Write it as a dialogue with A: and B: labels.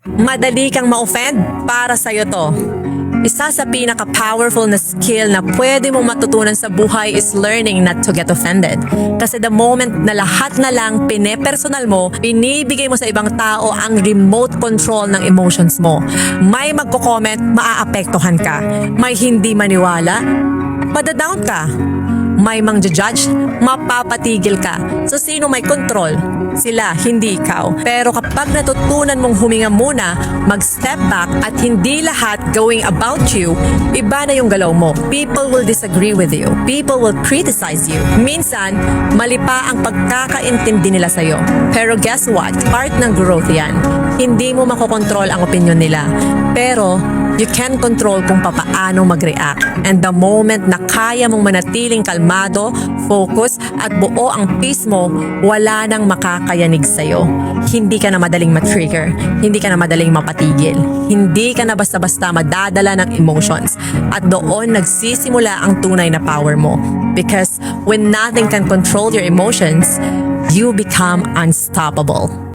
A: Madali kang ma-offend, para sa'yo to. Isa sa pinaka-powerful na skill na pwede mong matutunan sa buhay is learning not to get offended. Kasi the moment na lahat na lang pinepersonal mo, binibigay mo sa ibang tao ang remote control ng emotions mo. May magko-comment, maaapektuhan ka. May hindi maniwala, madadown ka. May mang-judge, mapapatigil ka. So sino may control? Sila, hindi ikaw. Pero kapag natutunan mong huminga muna, mag-step back at hindi lahat going about you, iba na yung galaw mo. People will disagree with you. People will criticize you. Minsan, mali pa ang pagkakaintindi nila sa'yo. Pero guess what? Part ng growth yan. Hindi mo makokontrol ang opinion nila. Pero you can control kung papaano mag-react. And the moment na kaya mong manatiling kalmado, focus, at buo ang peace mo, wala nang makakayanig sa'yo. Hindi ka na madaling matrigger. Hindi ka na madaling mapatigil. Hindi ka na basta-basta madadala ng emotions. At doon nagsisimula ang tunay na power mo. Because when nothing can control your emotions, you become unstoppable.